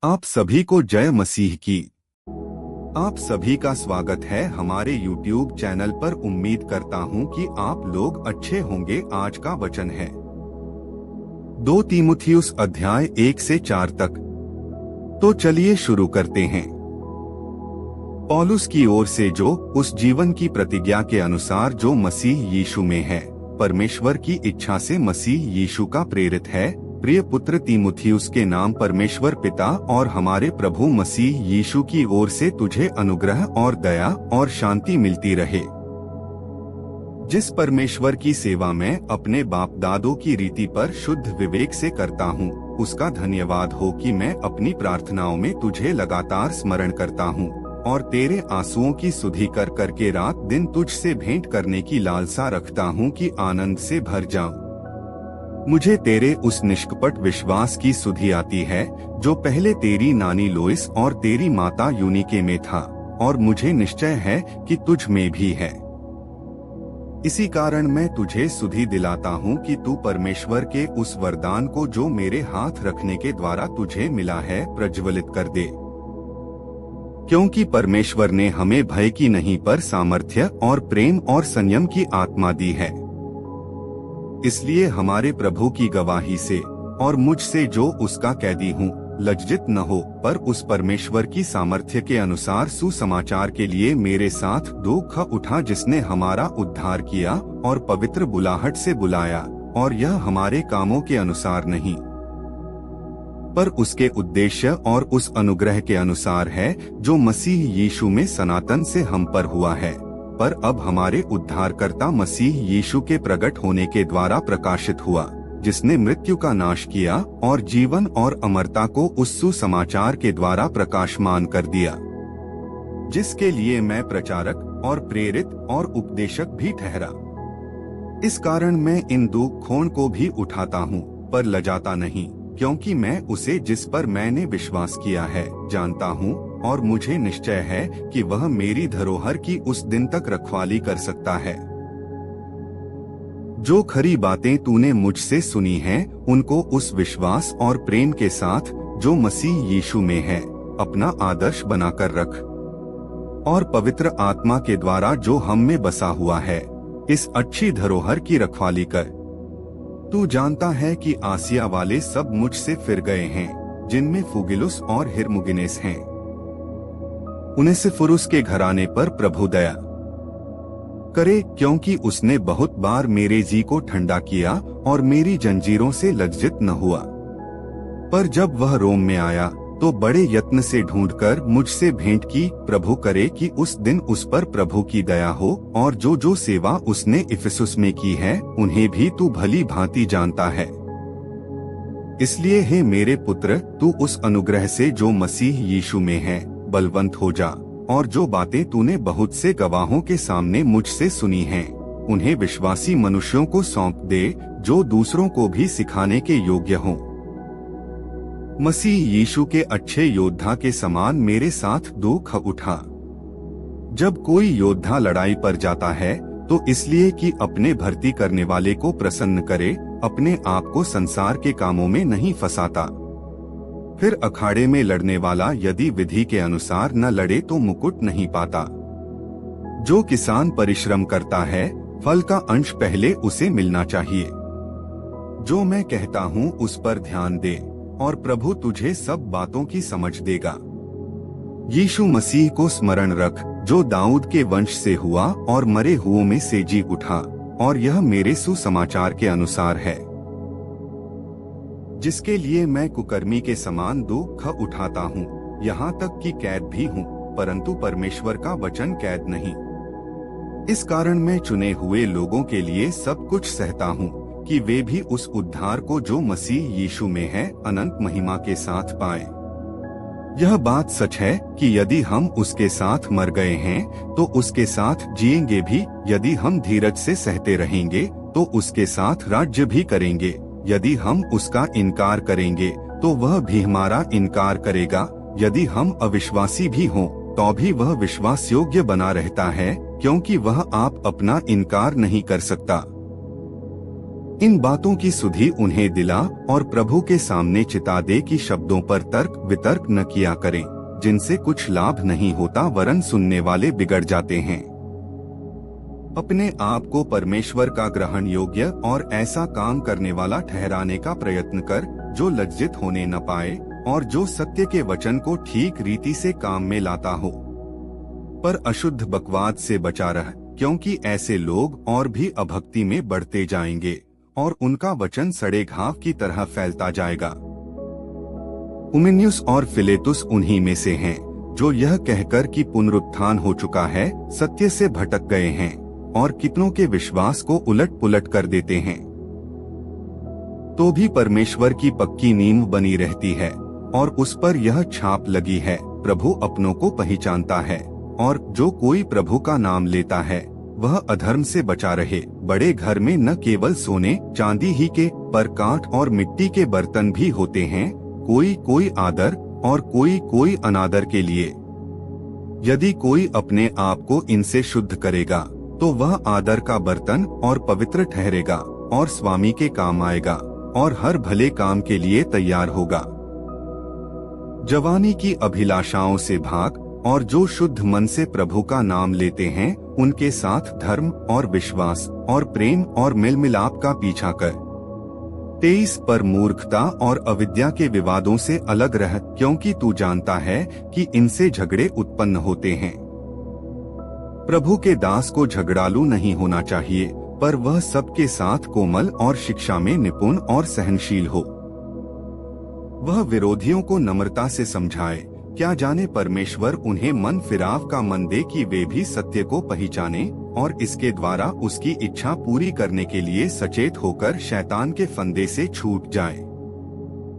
आप सभी को जय मसीह की। आप सभी का स्वागत है हमारे YouTube चैनल पर। उम्मीद करता हूं कि आप लोग अच्छे होंगे। आज का वचन है 2 तीमुथियुस अध्याय 1 से 4 तक। तो चलिए शुरू करते हैं। पौलुस की ओर से जो उस जीवन की प्रतिज्ञा के अनुसार जो मसीह यीशु में है, परमेश्वर की इच्छा से मसीह यीशु का प्रेरित है, प्रिय पुत्र तीमुथियुस के नाम परमेश्वर पिता और हमारे प्रभु मसीह यीशु की ओर से तुझे अनुग्रह और दया और शांति मिलती रहे। जिस परमेश्वर की सेवा में अपने बाप दादों की रीति पर शुद्ध विवेक से करता हूँ, उसका धन्यवाद हो कि मैं अपनी प्रार्थनाओं में तुझे लगातार स्मरण करता हूँ और तेरे आंसुओं की सुधि कर करके रात दिन तुझसे भेंट करने की लालसा रखता हूँ कि आनंद से भर जाऊं। मुझे तेरे उस निष्कपट विश्वास की सुधि आती है जो पहले तेरी नानी लोइस और तेरी माता यूनिके में था, और मुझे निश्चय है कि तुझ में भी है। इसी कारण मैं तुझे सुधि दिलाता हूँ कि तू परमेश्वर के उस वरदान को जो मेरे हाथ रखने के द्वारा तुझे मिला है प्रज्वलित कर दे, क्योंकि परमेश्वर ने हमें भय की नहीं पर सामर्थ्य और प्रेम और संयम की आत्मा दी है। इसलिए हमारे प्रभु की गवाही से और मुझसे जो उसका कैदी हूँ लज्जित न हो, पर उस परमेश्वर की सामर्थ्य के अनुसार सुसमाचार के लिए मेरे साथ दुख उठा, जिसने हमारा उद्धार किया और पवित्र बुलाहट से बुलाया, और यह हमारे कामों के अनुसार नहीं पर उसके उद्देश्य और उस अनुग्रह के अनुसार है जो मसीह यीशु में सनातन से हम पर हुआ है, पर अब हमारे उद्धारकर्ता मसीह यीशु के प्रकट होने के द्वारा प्रकाशित हुआ, जिसने मृत्यु का नाश किया और जीवन और अमरता को उस सुसमाचार के द्वारा प्रकाशमान कर दिया, जिसके लिए मैं प्रचारक और प्रेरित और उपदेशक भी ठहरा। इस कारण मैं इन दुखों को भी उठाता हूँ, पर लजाता नहीं, क्योंकि मैं उसे जिस पर मैंने विश्वास किया है जानता हूँ, और मुझे निश्चय है कि वह मेरी धरोहर की उस दिन तक रखवाली कर सकता है। जो खरी बातें तूने मुझसे सुनी हैं, उनको उस विश्वास और प्रेम के साथ जो मसीह यीशु में है अपना आदर्श बनाकर रख, और पवित्र आत्मा के द्वारा जो हम में बसा हुआ है इस अच्छी धरोहर की रखवाली कर। तू जानता है कि आसिया वाले सब मुझसे फिर गए हैं, जिनमें फुगिलुस और हिरमुगिनेस हैं। उनेसिफुरुस के घराने पर प्रभु दया करे, क्योंकि उसने बहुत बार मेरे जी को ठंडा किया और मेरी जंजीरों से लज्जित न हुआ। पर जब वह रोम में आया तो बड़े यत्न से ढूंढकर मुझसे भेंट की। प्रभु करे कि उस दिन उस पर प्रभु की दया हो, और जो जो सेवा उसने इफिसुस में की है उन्हें भी तू भली भांति जानता है। इसलिए हे मेरे पुत्र, तू उस अनुग्रह से जो मसीह यीशु में है बलवंत हो जा, और जो बातें तूने बहुत से गवाहों के सामने मुझसे सुनी हैं, उन्हें विश्वासी मनुष्यों को सौंप दे, जो दूसरों को भी सिखाने के योग्य हों। मसीह यीशु के अच्छे योद्धा के समान मेरे साथ दुख उठा। जब कोई योद्धा लड़ाई पर जाता है तो इसलिए कि अपने भर्ती करने वाले को प्रसन्न करे, अपने आप को संसार के कामों में नहीं फंसाता। फिर अखाड़े में लड़ने वाला यदि विधि के अनुसार न लड़े तो मुकुट नहीं पाता। जो किसान परिश्रम करता है, फल का अंश पहले उसे मिलना चाहिए। जो मैं कहता हूँ उस पर ध्यान दे, और प्रभु तुझे सब बातों की समझ देगा। यीशु मसीह को स्मरण रख, जो दाऊद के वंश से हुआ और मरे हुओं में से जी उठा, और यह मेरे सुसमाचार के अनुसार है, जिसके लिए मैं कुकर्मी के समान दुख उठाता हूँ, यहाँ तक कि कैद भी हूँ, परंतु परमेश्वर का वचन कैद नहीं। इस कारण मैं चुने हुए लोगों के लिए सब कुछ सहता हूँ, कि वे भी उस उद्धार को जो मसीह यीशु में है अनंत महिमा के साथ पाएं। यह बात सच है कि यदि हम उसके साथ मर गए हैं तो उसके साथ जिएंगे भी, यदि हम धीरज से सहते रहेंगे तो उसके साथ राज्य भी करेंगे, यदि हम उसका इनकार करेंगे तो वह भी हमारा इनकार करेगा, यदि हम अविश्वासी भी हों तो भी वह विश्वास योग्य बना रहता है, क्योंकि वह आप अपना इनकार नहीं कर सकता। इन बातों की सुधि उन्हें दिला और प्रभु के सामने चिता दे कि शब्दों पर तर्क वितर्क न किया करें, जिनसे कुछ लाभ नहीं होता वरन सुनने वाले बिगड़ जाते हैं। अपने आप को परमेश्वर का ग्रहण योग्य और ऐसा काम करने वाला ठहराने का प्रयत्न कर जो लज्जित होने न पाए और जो सत्य के वचन को ठीक रीति से काम में लाता हो। पर अशुद्ध बकवाद से बचा रह, क्योंकि ऐसे लोग और भी अभक्ति में बढ़ते जाएंगे और उनका वचन सड़े घाव की तरह फैलता जाएगा। हुमिनियुस और फिलेतुस उन्हीं में से हैं, जो यह कहकर कि पुनरुत्थान हो चुका है सत्य से भटक गए हैं और कितनों के विश्वास को उलट पुलट कर देते हैं। तो भी परमेश्वर की पक्की नींव बनी रहती है और उस पर यह छाप लगी है, प्रभु अपनों को पहचानता है और जो कोई प्रभु का नाम लेता है वह अधर्म से बचा रहे। बड़े घर में न केवल सोने चांदी ही के पर काठ और मिट्टी के बर्तन भी होते हैं, कोई कोई आदर और कोई कोई अनादर के लिए। यदि कोई अपने आप को इनसे शुद्ध करेगा तो वह आदर का बर्तन और पवित्र ठहरेगा और स्वामी के काम आएगा और हर भले काम के लिए तैयार होगा। जवानी की अभिलाषाओं से भाग और जो शुद्ध मन से प्रभु का नाम लेते हैं उनके साथ धर्म और विश्वास और प्रेम और मेल मिलाप का पीछा कर। 23 पर मूर्खता और अविद्या के विवादों से अलग रह, क्योंकि तू जानता है कि इनसे झगड़े उत्पन्न होते हैं। प्रभु के दास को झगड़ालू नहीं होना चाहिए, पर वह सबके साथ कोमल और शिक्षा में निपुण और सहनशील हो। वह विरोधियों को नम्रता से समझाए, क्या जाने परमेश्वर उन्हें मन फिराव का मन दे कि वे भी सत्य को पहचाने और इसके द्वारा उसकी इच्छा पूरी करने के लिए सचेत होकर शैतान के फंदे से छूट जाए।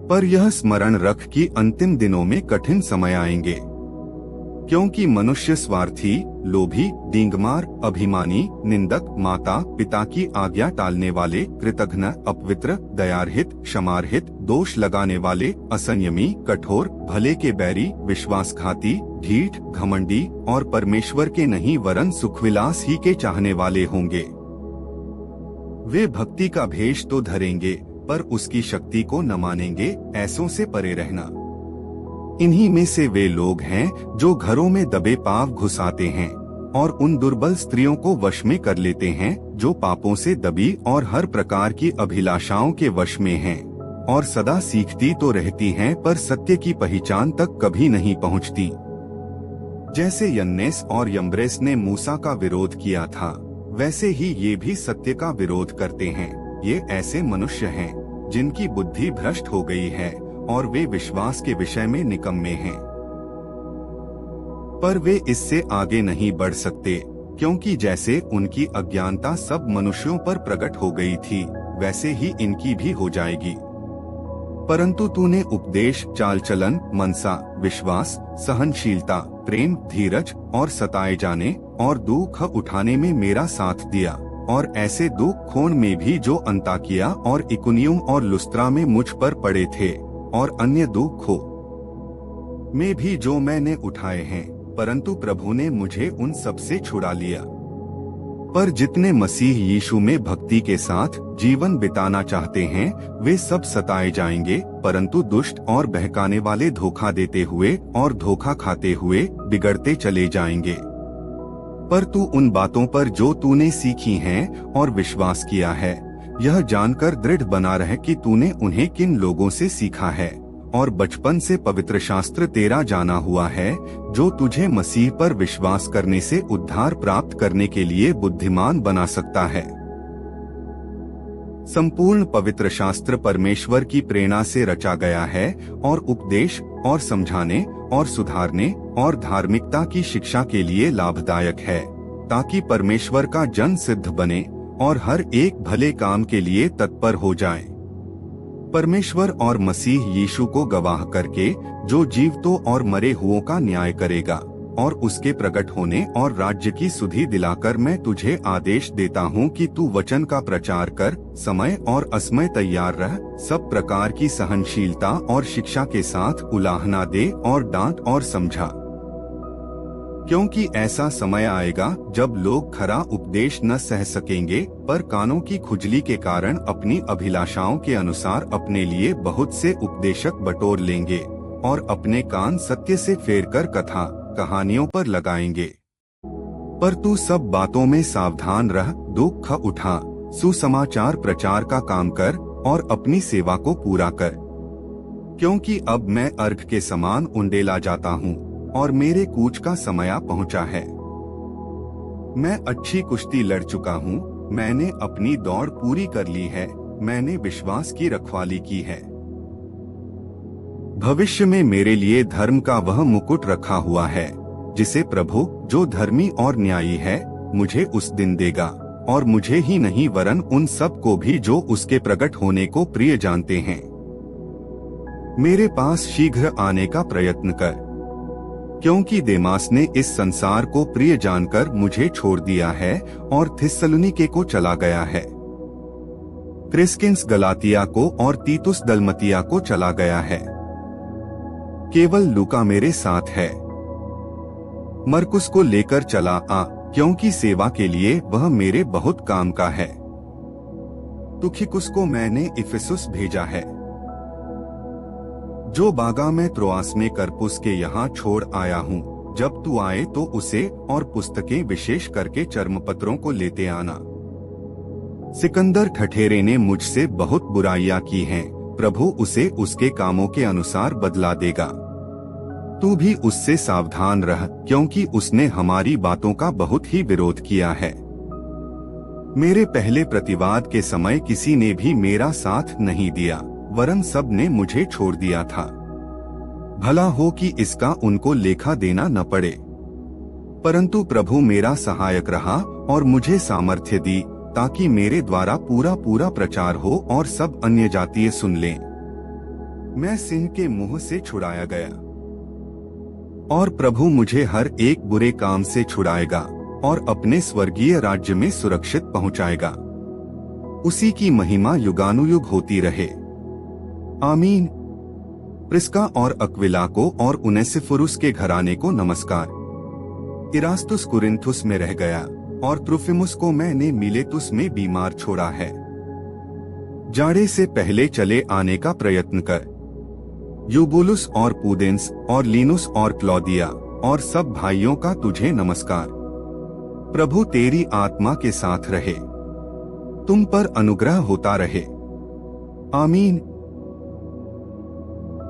पर यह स्मरण रख कि अंतिम दिनों में कठिन समय आएंगे, क्योंकि मनुष्य स्वार्थी, लोभी, डींगमार, अभिमानी, निंदक, माता पिता की आज्ञा टालने वाले, कृतघ्न, अपवित्र, दयारहित, क्षमारहित, दोष लगाने वाले, असंयमी, कठोर, भले के बैरी, विश्वासघाती, ढीठ, घमंडी और परमेश्वर के नहीं वरन सुखविलास ही के चाहने वाले होंगे। वे भक्ति का भेष तो धरेंगे पर उसकी शक्ति को न मानेंगे, ऐसों से परे रहना। इन्हीं में से वे लोग हैं जो घरों में दबे पांव घुसाते हैं और उन दुर्बल स्त्रियों को वश में कर लेते हैं जो पापों से दबी और हर प्रकार की अभिलाषाओं के वश में हैं और सदा सीखती तो रहती हैं पर सत्य की पहचान तक कभी नहीं पहुंचती। जैसे यन्नेस और यम्ब्रेस ने मूसा का विरोध किया था, वैसे ही ये भी सत्य का विरोध करते हैं। ये ऐसे मनुष्य हैं जिनकी बुद्धि भ्रष्ट हो गई है और वे विश्वास के विषय में निकम्मे हैं। पर वे इससे आगे नहीं बढ़ सकते, क्योंकि जैसे उनकी अज्ञानता सब मनुष्यों पर प्रकट हो गई थी, वैसे ही इनकी भी हो जाएगी। परंतु तूने उपदेश, चाल चलन, मनसा, विश्वास, सहनशीलता, प्रेम, धीरज और सताए जाने और दुख उठाने में मेरा साथ दिया, और ऐसे दुख खोन में भी जो अंताकिया और इकुनियुम और लुस्त्रा में मुझ पर पड़े थे, और अन्य दुखों में भी जो मैंने उठाए हैं, परंतु प्रभु ने मुझे उन सब से छुड़ा लिया। पर जितने मसीह यीशु में भक्ति के साथ जीवन बिताना चाहते हैं, वे सब सताए जाएंगे, परंतु दुष्ट और बहकाने वाले धोखा देते हुए और धोखा खाते हुए बिगड़ते चले जाएंगे। पर तू उन बातों पर जो तूने सीखी हैं और विश्वास किया है, यह जानकर दृढ़ बना रहे कि तूने उन्हें किन लोगों से सीखा है और बचपन से पवित्र शास्त्र तेरा जाना हुआ है, जो तुझे मसीह पर विश्वास करने से उद्धार प्राप्त करने के लिए बुद्धिमान बना सकता है। संपूर्ण पवित्र शास्त्र परमेश्वर की प्रेरणा से रचा गया है और उपदेश और समझाने और सुधारने और धार्मिकता की शिक्षा के लिए लाभदायक है, ताकि परमेश्वर का जन सिद्ध बने और हर एक भले काम के लिए तत्पर हो जाए। परमेश्वर और मसीह यीशु को गवाह करके जो जीवतों और मरे हुओं का न्याय करेगा और उसके प्रकट होने और राज्य की सुधि दिलाकर मैं तुझे आदेश देता हूँ कि तू वचन का प्रचार कर, समय और असमय तैयार रह, सब प्रकार की सहनशीलता और शिक्षा के साथ उलाहना दे और डांट और समझा। क्योंकि ऐसा समय आएगा जब लोग खरा उपदेश न सह सकेंगे, पर कानों की खुजली के कारण अपनी अभिलाषाओं के अनुसार अपने लिए बहुत से उपदेशक बटोर लेंगे और अपने कान सत्य से फेरकर कथा कहानियों पर लगाएंगे। पर तू सब बातों में सावधान रह, दुख उठा, सुसमाचार प्रचार का काम कर और अपनी सेवा को पूरा कर, क्योंकि अब मैं अर्घ के समान उंडेला जाता हूँ और मेरे कूच का समय पहुँचा है। मैं अच्छी कुश्ती लड़ चुका हूँ, मैंने अपनी दौड़ पूरी कर ली है, मैंने विश्वास की रखवाली की है। भविष्य में मेरे लिए धर्म का वह मुकुट रखा हुआ है, जिसे प्रभु जो धर्मी और न्यायी है मुझे उस दिन देगा, और मुझे ही नहीं वरन उन सब को भी जो उसके प्रकट होने को प्रिय जानते हैं। मेरे पास शीघ्र आने का प्रयत्न कर, क्योंकि देमास ने इस संसार को प्रिय जानकर मुझे छोड़ दिया है और थिस्सलुनीके को चला गया है। क्रिस्किंस गलातिया को और तीतुस दलमतिया को चला गया है। केवल लूका मेरे साथ है। मरकुस को लेकर चला आ, क्योंकि सेवा के लिए वह मेरे बहुत काम का है। तुखिकुस को मैंने इफिसुस भेजा है। जो बागा मैं त्रोआस में करपुस के यहाँ छोड़ आया हूँ, जब तू आए तो उसे और पुस्तकें विशेष करके चर्मपत्रों को लेते आना। सिकंदर ठठेरे ने मुझसे बहुत बुराइयां की हैं, प्रभु उसे उसके कामों के अनुसार बदला देगा। तू भी उससे सावधान रह, क्योंकि उसने हमारी बातों का बहुत ही विरोध किया है। मेरे पहले प्रतिवाद के समय किसी ने भी मेरा साथ नहीं दिया, वरन सब ने मुझे छोड़ दिया था। भला हो कि इसका उनको लेखा देना न पड़े। परंतु प्रभु मेरा सहायक रहा और मुझे सामर्थ्य दी, ताकि मेरे द्वारा पूरा पूरा प्रचार हो और सब अन्य जातीय सुन लें। मैं सिंह के मुंह से छुड़ाया गया, और प्रभु मुझे हर एक बुरे काम से छुड़ाएगा और अपने स्वर्गीय राज्य में सुरक्षित पहुंचाएगा। उसी की महिमा युगानुयुग होती रहे। आमीन। प्रिस्का और अक्विला को और उनेसिफुरुस के घराने को नमस्कार। इरास्तुस कुरिन्थुस में रह गया और त्रुफिमुस को मैंने मिलेतुस में बीमार छोड़ा है। जाड़े से पहले चले आने का प्रयत्न कर। यूबुलुस और पुदेंस और लीनुस और क्लौदिया और सब भाइयों का तुझे नमस्कार। प्रभु तेरी आत्मा के साथ रहे, तुम पर अनुग्रह होता रहे। आमीन।